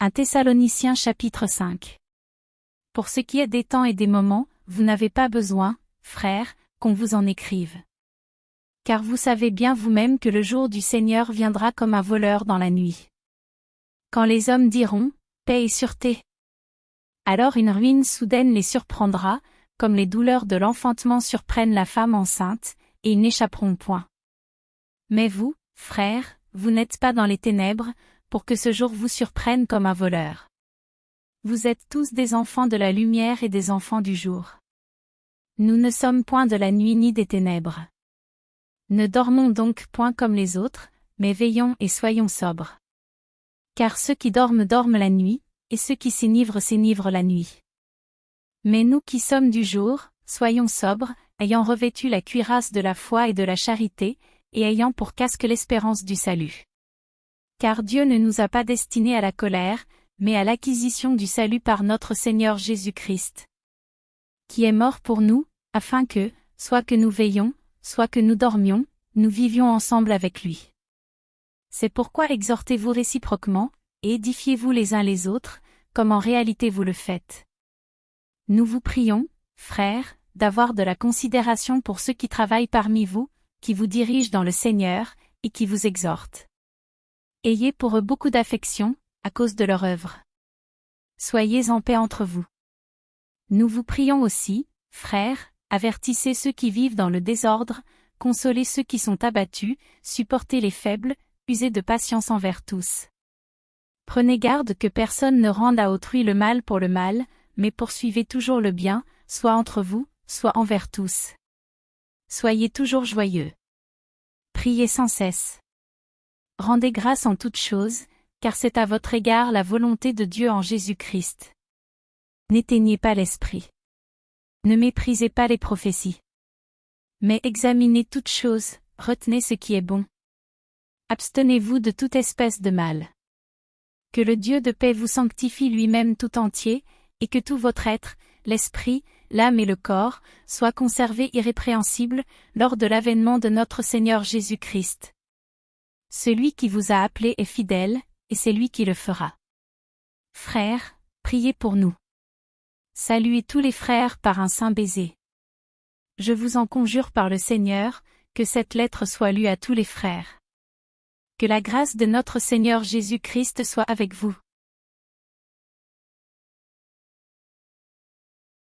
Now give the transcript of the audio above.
1 Thessaloniciens chapitre 5. Pour ce qui est des temps et des moments, vous n'avez pas besoin, frères, qu'on vous en écrive. Car vous savez bien vous-même que le jour du Seigneur viendra comme un voleur dans la nuit. Quand les hommes diront « paix et sûreté », alors une ruine soudaine les surprendra, comme les douleurs de l'enfantement surprennent la femme enceinte, et ils n'échapperont point. Mais vous, frères, vous n'êtes pas dans les ténèbres, pour que ce jour vous surprenne comme un voleur. Vous êtes tous des enfants de la lumière et des enfants du jour. Nous ne sommes point de la nuit ni des ténèbres. Ne dormons donc point comme les autres, mais veillons et soyons sobres. Car ceux qui dorment dorment la nuit, et ceux qui s'enivrent s'enivrent la nuit. Mais nous qui sommes du jour, soyons sobres, ayant revêtu la cuirasse de la foi et de la charité, et ayant pour casque l'espérance du salut. Car Dieu ne nous a pas destinés à la colère, mais à l'acquisition du salut par notre Seigneur Jésus-Christ, qui est mort pour nous, afin que, soit que nous veillions, soit que nous dormions, nous vivions ensemble avec lui. C'est pourquoi exhortez-vous réciproquement, et édifiez-vous les uns les autres, comme en réalité vous le faites. Nous vous prions, frères, d'avoir de la considération pour ceux qui travaillent parmi vous, qui vous dirigent dans le Seigneur, et qui vous exhortent. Ayez pour eux beaucoup d'affection, à cause de leur œuvre. Soyez en paix entre vous. Nous vous prions aussi, frères, avertissez ceux qui vivent dans le désordre, consolez ceux qui sont abattus, supportez les faibles, usez de patience envers tous. Prenez garde que personne ne rende à autrui le mal pour le mal, mais poursuivez toujours le bien, soit entre vous, soit envers tous. Soyez toujours joyeux. Priez sans cesse. Rendez grâce en toutes choses, car c'est à votre égard la volonté de Dieu en Jésus-Christ. N'éteignez pas l'esprit. Ne méprisez pas les prophéties. Mais examinez toutes choses, retenez ce qui est bon. Abstenez-vous de toute espèce de mal. Que le Dieu de paix vous sanctifie lui-même tout entier, et que tout votre être, l'esprit, l'âme et le corps, soient conservés irrépréhensibles, lors de l'avènement de notre Seigneur Jésus-Christ. Celui qui vous a appelé est fidèle, et c'est lui qui le fera. Frères, priez pour nous. Saluez tous les frères par un saint baiser. Je vous en conjure par le Seigneur, que cette lettre soit lue à tous les frères. Que la grâce de notre Seigneur Jésus-Christ soit avec vous.